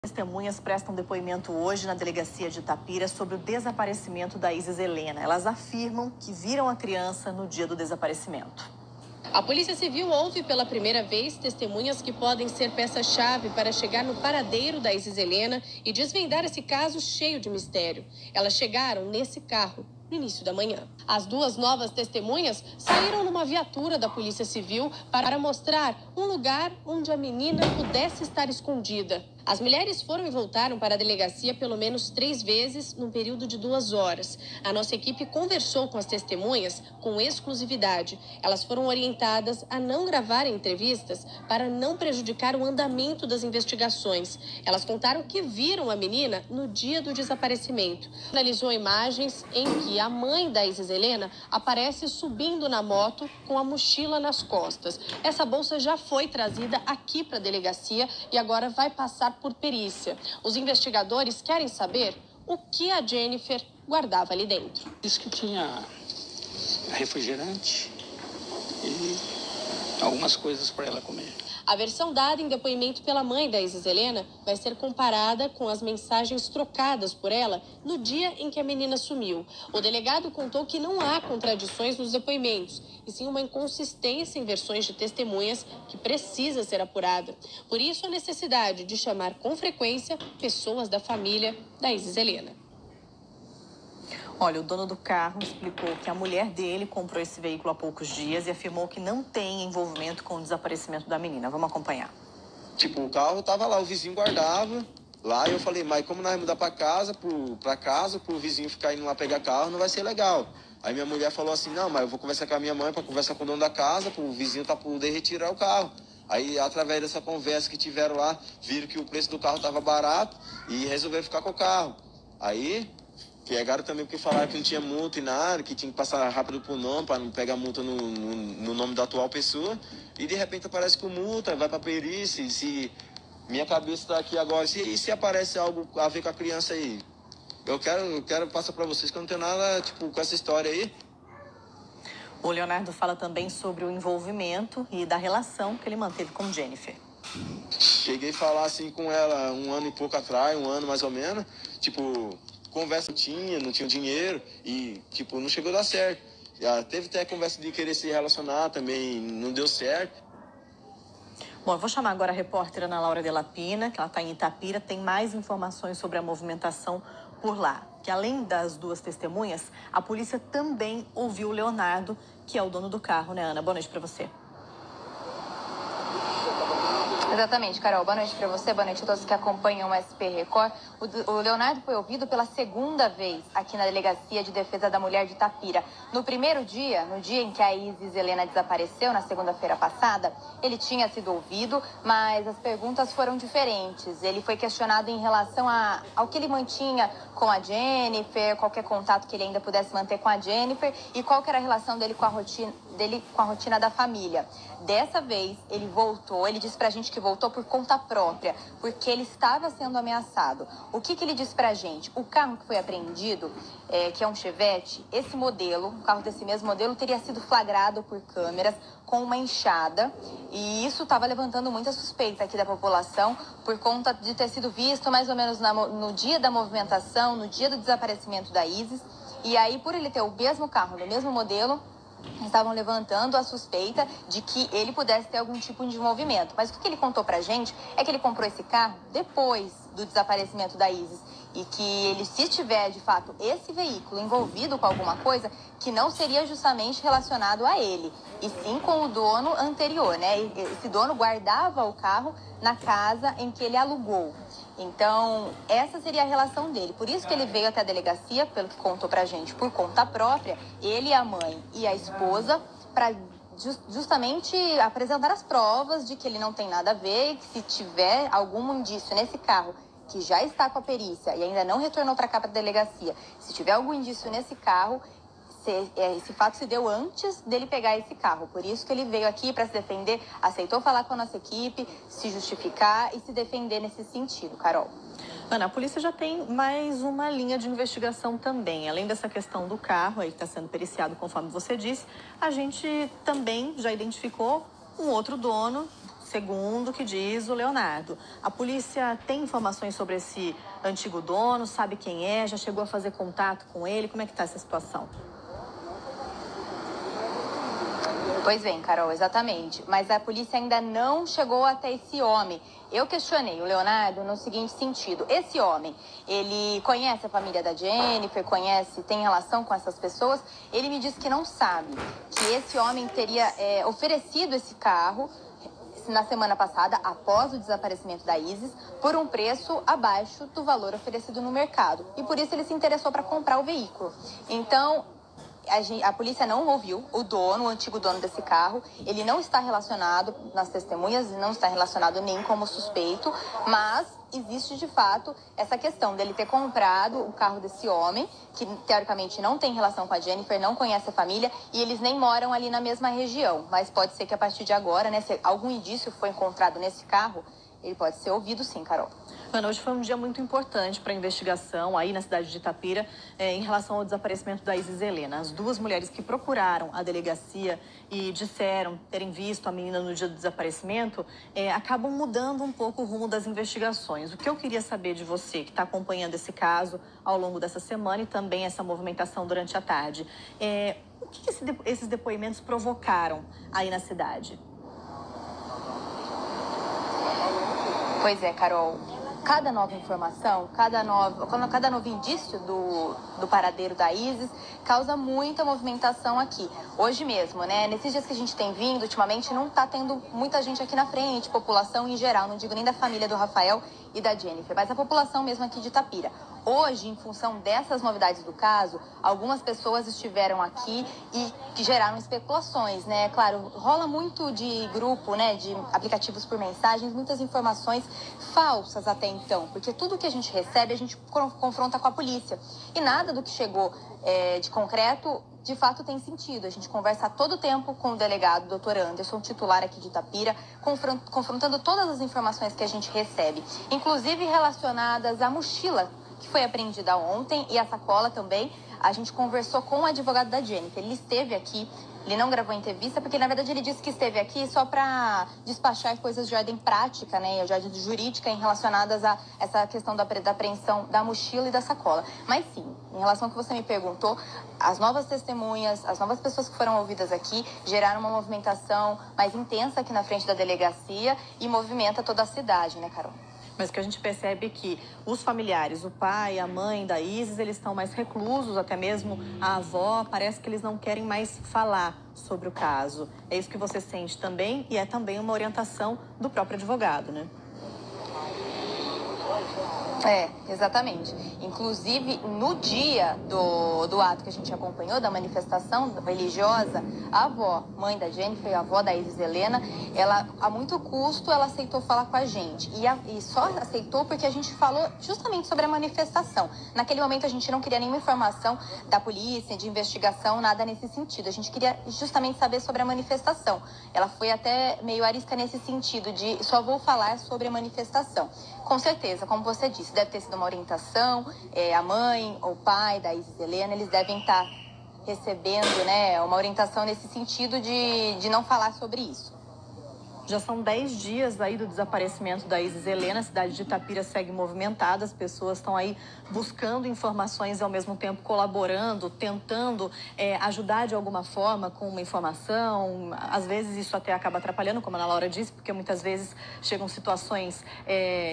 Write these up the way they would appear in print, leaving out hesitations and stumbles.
Testemunhas prestam depoimento hoje na delegacia de Itapira sobre o desaparecimento da Isis Helena. Elas afirmam que viram a criança no dia do desaparecimento. A Polícia Civil ouve pela primeira vez testemunhas que podem ser peça-chave para chegar no paradeiro da Isis Helena e desvendar esse caso cheio de mistério. Elas chegaram nesse carro no início da manhã. As duas novas testemunhas saíram numa viatura da Polícia Civil para mostrar um lugar onde a menina pudesse estar escondida. As mulheres foram e voltaram para a delegacia pelo menos 3 vezes num período de 2 horas. A nossa equipe conversou com as testemunhas com exclusividade. Elas foram orientadas a não gravarem entrevistas para não prejudicar o andamento das investigações. Elas contaram que viram a menina no dia do desaparecimento. Analisou imagens em que a mãe da Isis Helena aparece subindo na moto com a mochila nas costas. Essa bolsa já foi trazida aqui para a delegacia e agora vai passar por perícia. Os investigadores querem saber o que a Jennifer guardava ali dentro. Diz que tinha refrigerante e algumas coisas para ela comer. A versão dada em depoimento pela mãe da Isis Helena vai ser comparada com as mensagens trocadas por ela no dia em que a menina sumiu. O delegado contou que não há contradições nos depoimentos, e sim uma inconsistência em versões de testemunhas que precisa ser apurada. Por isso, a necessidade de chamar com frequência pessoas da família da Isis Helena. Olha, o dono do carro explicou que a mulher dele comprou esse veículo há poucos dias e afirmou que não tem envolvimento com o desaparecimento da menina. Vamos acompanhar. Tipo, o carro tava lá, o vizinho guardava lá e eu falei, mas como nós mudar pra casa, pro vizinho ficar indo lá pegar carro, não vai ser legal. Aí minha mulher falou assim, não, mas eu vou conversar com a minha mãe pra conversar com o dono da casa, pro vizinho poder retirar o carro. Aí, através dessa conversa que tiveram lá, viram que o preço do carro tava barato e resolveram ficar com o carro. Aí pegaram também porque falaram que não tinha multa e nada, que tinha que passar rápido pro nome, para não pegar multa no nome da atual pessoa. E de repente aparece com multa, vai pra perícia. E se minha cabeça tá aqui agora, e se aparece algo a ver com a criança aí? Eu quero passar para vocês que eu não tenho nada, tipo, com essa história aí. O Leonardo fala também sobre o envolvimento e da relação que ele manteve com Jennifer. Cheguei a falar assim com ela 1 ano e pouco atrás, 1 ano mais ou menos, tipo, conversa não tinha dinheiro e, tipo, não chegou a dar certo. Já teve até a conversa de querer se relacionar também, não deu certo. Bom, eu vou chamar agora a repórter Ana Laura Della Pina, que ela está em Itapira, tem mais informações sobre a movimentação por lá. Que além das duas testemunhas, a polícia também ouviu o Leonardo, que é o dono do carro, né, Ana? Boa noite para você. Exatamente, Carol. Boa noite para você, boa noite a todos que acompanham o SP Record. O Leonardo foi ouvido pela 2ª vez aqui na Delegacia de Defesa da Mulher de Itapira. No primeiro dia, no dia em que a Isis Helena desapareceu, na segunda-feira passada, ele tinha sido ouvido, mas as perguntas foram diferentes. Ele foi questionado em relação ao que ele mantinha com a Jennifer, qualquer contato que ele ainda pudesse manter com a Jennifer e qual que era a relação dele com a rotina da família. Dessa vez, ele voltou, ele disse pra gente que voltou por conta própria, porque ele estava sendo ameaçado. O que ele disse pra gente? O carro que foi apreendido, que é um Chevette, esse modelo, um carro desse mesmo modelo, teria sido flagrado por câmeras com uma enxada, e isso estava levantando muita suspeita aqui da população, por conta de ter sido visto mais ou menos no dia da movimentação, no dia do desaparecimento da Isis, e aí por ele ter o mesmo carro, no mesmo modelo, estavam levantando a suspeita de que ele pudesse ter algum tipo de envolvimento. Mas o que ele contou pra gente é que ele comprou esse carro depois do desaparecimento da Isis e que ele, se tiver de fato esse veículo envolvido com alguma coisa, que não seria justamente relacionado a ele, e sim com o dono anterior, né? Esse dono guardava o carro na casa em que ele alugou. Então, essa seria a relação dele. Por isso que ele veio até a delegacia, pelo que contou pra gente, por conta própria, ele, a mãe e a esposa, para justamente apresentar as provas de que ele não tem nada a ver, e que se tiver algum indício nesse carro que já está com a perícia e ainda não retornou para cá, para a delegacia, se tiver algum indício nesse carro, esse fato se deu antes dele pegar esse carro. Por isso que ele veio aqui para se defender, aceitou falar com a nossa equipe, se justificar e se defender nesse sentido, Carol. Ana, a polícia já tem mais uma linha de investigação também. Além dessa questão do carro, aí que está sendo periciado, conforme você disse, a gente também já identificou um outro dono, segundo o que diz o Leonardo. A polícia tem informações sobre esse antigo dono, sabe quem é, já chegou a fazer contato com ele? Como é que está essa situação? Pois bem, Carol, exatamente. Mas a polícia ainda não chegou até esse homem. Eu questionei o Leonardo no seguinte sentido. Esse homem, ele conhece a família da Jennifer, tem relação com essas pessoas? Ele me disse que não sabe, que esse homem teria oferecido esse carro na semana passada, após o desaparecimento da Isis, por um preço abaixo do valor oferecido no mercado. E por isso ele se interessou para comprar o veículo. Então, a polícia não ouviu o antigo dono desse carro. Ele não está relacionado nas testemunhas, não está relacionado nem como suspeito, mas existe de fato essa questão dele ter comprado o carro desse homem, que teoricamente não tem relação com a Jennifer, não conhece a família e eles nem moram ali na mesma região. Mas pode ser que a partir de agora, né, se algum indício foi encontrado nesse carro, ele pode ser ouvido sim, Carol. Ana, hoje foi um dia muito importante para a investigação aí na cidade de Itapira em relação ao desaparecimento da Isis Helena. As duas mulheres que procuraram a delegacia e disseram terem visto a menina no dia do desaparecimento acabam mudando um pouco o rumo das investigações. O que eu queria saber de você, que está acompanhando esse caso ao longo dessa semana e também essa movimentação durante a tarde, o que esses depoimentos provocaram aí na cidade? Pois é, Carol. Cada nova informação, cada novo indício do paradeiro da Isis causa muita movimentação aqui. Hoje mesmo, né? Nesses dias que a gente tem vindo, ultimamente não tá tendo muita gente aqui na frente, população em geral, não digo nem da família do Rafael e da Jennifer, mas a população mesmo aqui de Itapira. Hoje, em função dessas novidades do caso, algumas pessoas estiveram aqui e que geraram especulações, né? Claro, rola muito de grupo, né? De aplicativos por mensagens, muitas informações falsas até então, porque tudo que a gente recebe, a gente confronta com a polícia. E nada do que chegou de concreto, de fato, tem sentido. A gente conversa a todo tempo com o delegado, doutor Anderson, titular aqui de Itapira, confrontando todas as informações que a gente recebe, inclusive relacionadas à mochila que foi apreendida ontem e a sacola também. A gente conversou com o advogado da Jennifer. Ele esteve aqui, ele não gravou a entrevista, porque na verdade ele disse que esteve aqui só para despachar coisas de ordem prática, né, de ordem jurídica relacionadas a essa questão da apreensão da mochila e da sacola. Mas sim, em relação ao que você me perguntou, as novas testemunhas, as novas pessoas que foram ouvidas aqui geraram uma movimentação mais intensa aqui na frente da delegacia e movimenta toda a cidade, né, Carol? Mas que a gente percebe que os familiares, o pai, a mãe da Isis, eles estão mais reclusos, até mesmo a avó, parece que eles não querem mais falar sobre o caso. É isso que você sente também e é também uma orientação do próprio advogado, né? Exatamente. Inclusive, no dia do ato que a gente acompanhou, da manifestação religiosa, a avó, mãe da Jennifer, a avó da Isis Helena, ela, a muito custo, ela aceitou falar com a gente. E só aceitou porque a gente falou justamente sobre a manifestação. Naquele momento, a gente não queria nenhuma informação da polícia, de investigação, nada nesse sentido. A gente queria justamente saber sobre a manifestação. Ela foi até meio arisca nesse sentido, de só vou falar sobre a manifestação. Com certeza, como você disse, deve ter sido uma orientação, a mãe, o pai da Isis Helena, eles devem estar recebendo, né, uma orientação nesse sentido de não falar sobre isso. Já são 10 dias aí do desaparecimento da Isis Helena, a cidade de Itapira segue movimentada, as pessoas estão aí buscando informações e ao mesmo tempo colaborando, tentando ajudar de alguma forma com uma informação. Às vezes isso até acaba atrapalhando, como a Ana Laura disse, porque muitas vezes chegam situações,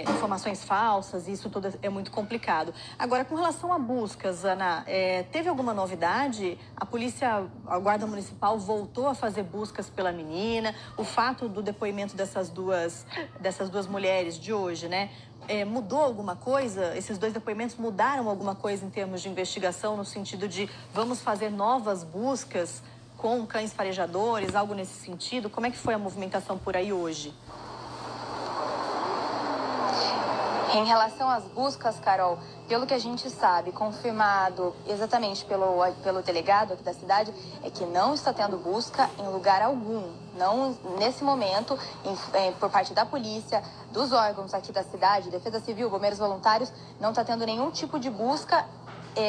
informações falsas e isso tudo é muito complicado. Agora, com relação a buscas, Ana, teve alguma novidade? A Guarda Municipal voltou a fazer buscas pela menina, o fato do depoimento dessas duas mulheres de hoje, né? Mudou alguma coisa? Esses dois depoimentos mudaram alguma coisa em termos de investigação, no sentido de vamos fazer novas buscas com cães farejadores, algo nesse sentido? Como é que foi a movimentação por aí hoje? Em relação às buscas, Carol, pelo que a gente sabe, confirmado exatamente pelo delegado aqui da cidade, é que não está tendo busca em lugar algum. Não, nesse momento, por parte da polícia, dos órgãos aqui da cidade, Defesa Civil, Bombeiros Voluntários, não está tendo nenhum tipo de busca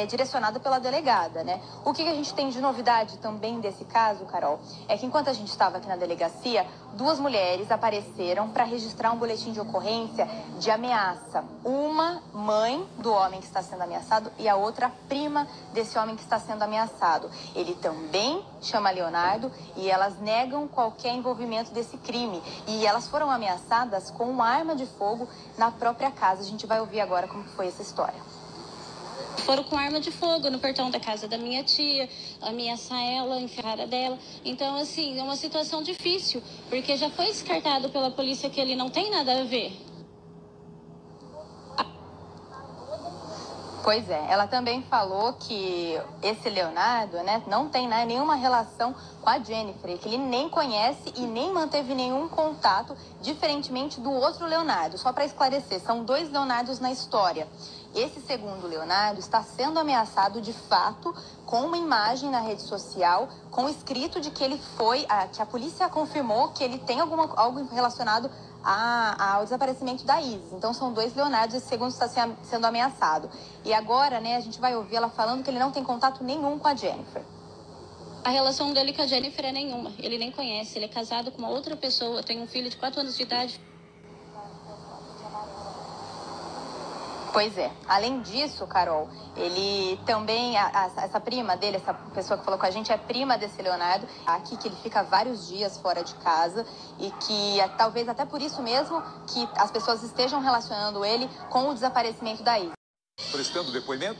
direcionado pela delegada, né? O que a gente tem de novidade também desse caso, Carol, é que enquanto a gente estava aqui na delegacia, 2 mulheres apareceram para registrar um boletim de ocorrência de ameaça. Uma mãe do homem que está sendo ameaçado e a outra prima desse homem que está sendo ameaçado. Ele também chama Leonardo e elas negam qualquer envolvimento desse crime. E elas foram ameaçadas com uma arma de fogo na própria casa. A gente vai ouvir agora como foi essa história. Foram com arma de fogo no portão da casa da minha tia, ameaçar ela, enfiar a cara dela. Então, assim, é uma situação difícil, porque já foi descartado pela polícia que ele não tem nada a ver. Pois é, ela também falou que esse Leonardo, né, não tem nenhuma relação com a Jennifer, que ele nem conhece e nem manteve nenhum contato, diferentemente do outro Leonardo. Só para esclarecer, são 2 Leonardos na história. Esse segundo Leonardo está sendo ameaçado de fato com uma imagem na rede social, com escrito de que ele foi, que a polícia confirmou que ele tem algo relacionado ao desaparecimento da Isis. Então são 2 Leonardos, esse segundo está sendo ameaçado. E agora, né, a gente vai ouvir ela falando que ele não tem contato nenhum com a Jennifer. A relação dele com a Jennifer é nenhuma. Ele nem conhece, ele é casado com uma outra pessoa, tem um filho de 4 anos de idade. Pois é. Além disso, Carol, ele também, essa prima dele, essa pessoa que falou com a gente, é prima desse Leonardo, aqui que ele fica vários dias fora de casa e que talvez até por isso mesmo que as pessoas estejam relacionando ele com o desaparecimento da Isis. Prestando depoimento?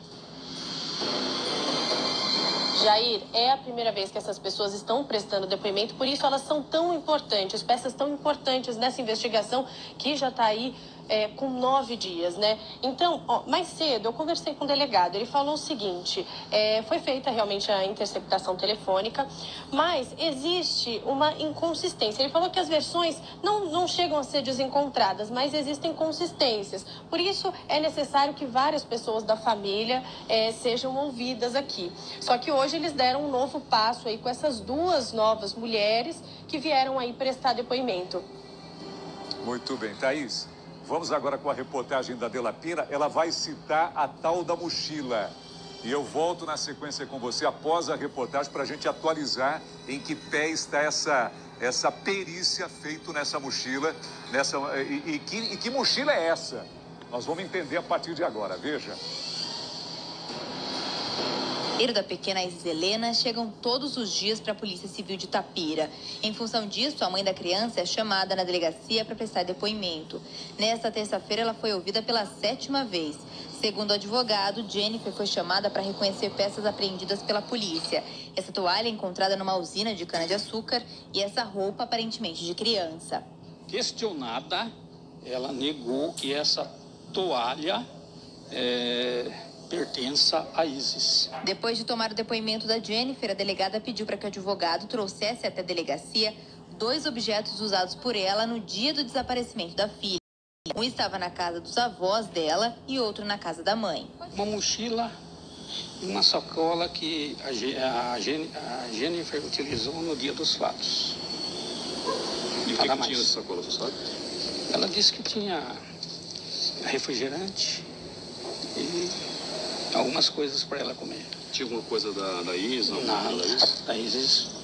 Jair, é a primeira vez que essas pessoas estão prestando depoimento, por isso elas são tão importantes, peças tão importantes nessa investigação que já está aí com 9 dias, né? Então, mais cedo eu conversei com o delegado, ele falou o seguinte, foi feita realmente a interceptação telefônica, mas existe uma inconsistência. Ele falou que as versões não chegam a ser desencontradas, mas existem consistências. Por isso, é necessário que várias pessoas da família sejam ouvidas aqui. Só que hoje eles deram um novo passo aí com essas 2 novas mulheres que vieram aí prestar depoimento. Muito bem, Thaís. Vamos agora com a reportagem da Delapina. Ela vai citar a tal da mochila. E eu volto na sequência com você após a reportagem para a gente atualizar em que pé está essa perícia feita nessa mochila. E que mochila é essa? Nós vamos entender a partir de agora. Veja. Da pequena Isis Helena chegam todos os dias para a Polícia Civil de Itapira. Em função disso, a mãe da criança é chamada na delegacia para prestar depoimento. Nesta terça-feira, ela foi ouvida pela 7ª vez. Segundo o advogado, Jennifer foi chamada para reconhecer peças apreendidas pela polícia. Essa toalha é encontrada numa usina de cana-de-açúcar e essa roupa aparentemente de criança. Questionada, ela negou que essa toalha pertença a Isis. Depois de tomar o depoimento da Jennifer, a delegada pediu para que o advogado trouxesse até a delegacia 2 objetos usados por ela no dia do desaparecimento da filha. Um estava na casa dos avós dela e outro na casa da mãe. Uma mochila e uma sacola que a Jennifer utilizou no dia dos fatos. E o que tinha nessa sacola, você sabe? Ela disse que tinha refrigerante e algumas coisas para ela comer. Tinha alguma coisa da Isis? Nada, da Isis.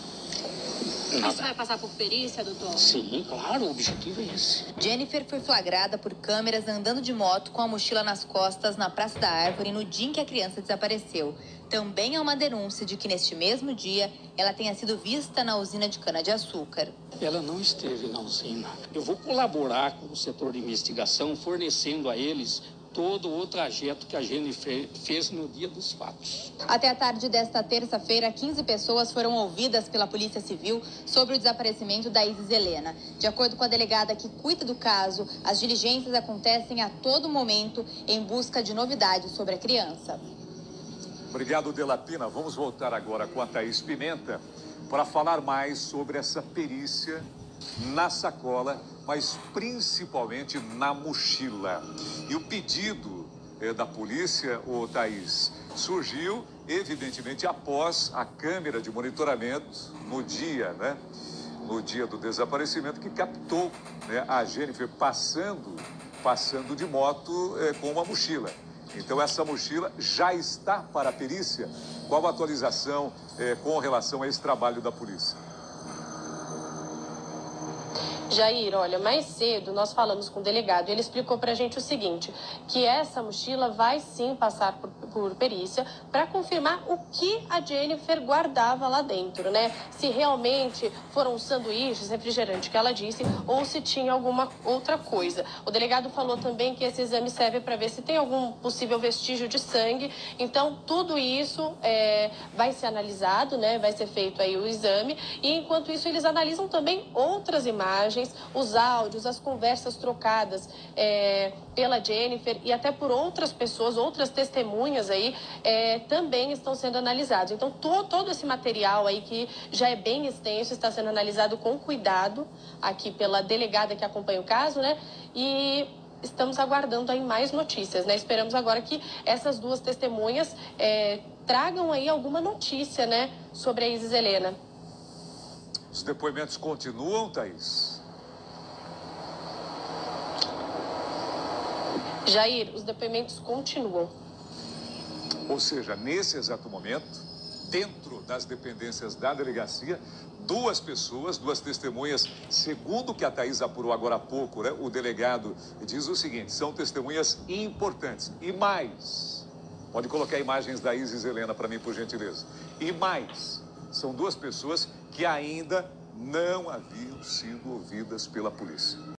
Nada. Isso vai passar por perícia, doutor? Sim, claro, o objetivo é esse. Jennifer foi flagrada por câmeras andando de moto com a mochila nas costas na Praça da Árvore no dia em que a criança desapareceu. Também há uma denúncia de que neste mesmo dia ela tenha sido vista na usina de cana-de-açúcar. Ela não esteve na usina. Eu vou colaborar com o setor de investigação, fornecendo a eles todo o trajeto que a Jennifer fez no dia dos fatos. Até a tarde desta terça-feira, 15 pessoas foram ouvidas pela Polícia Civil sobre o desaparecimento da Isis Helena. De acordo com a delegada que cuida do caso, as diligências acontecem a todo momento em busca de novidades sobre a criança. Obrigado, Delapina. Vamos voltar agora com a Thaís Pimenta para falar mais sobre essa perícia na sacola, mas principalmente na mochila. E o pedido da polícia, Thaís, surgiu evidentemente após a câmera de monitoramento no dia, né? No dia do desaparecimento, que captou, né, a Jennifer passando de moto com uma mochila. Então essa mochila já está para a perícia? Qual a atualização com relação a esse trabalho da polícia? Jair, olha, mais cedo nós falamos com o delegado e ele explicou pra gente o seguinte, que essa mochila vai sim passar por perícia para confirmar o que a Jennifer guardava lá dentro, né? Se realmente foram sanduíches, refrigerante que ela disse, ou se tinha alguma outra coisa. O delegado falou também que esse exame serve para ver se tem algum possível vestígio de sangue. Então, tudo isso vai ser analisado, né? Vai ser feito aí o exame. E, enquanto isso, eles analisam também outras imagens, os áudios, as conversas trocadas pela Jennifer e até por outras pessoas, outras testemunhas aí, também estão sendo analisados. Então, todo esse material aí que já é bem extenso está sendo analisado com cuidado aqui pela delegada que acompanha o caso, né? E estamos aguardando aí mais notícias, né? Esperamos agora que essas duas testemunhas tragam aí alguma notícia, né, sobre a Isis Helena. Os depoimentos continuam, Thaís? Jair, os depoimentos continuam. Ou seja, nesse exato momento, dentro das dependências da delegacia, duas pessoas, duas testemunhas, segundo o que a Thaís apurou agora há pouco, né? O delegado diz o seguinte, são testemunhas importantes. E mais, pode colocar imagens da Isis Helena para mim, por gentileza. E mais, são duas pessoas que ainda não haviam sido ouvidas pela polícia.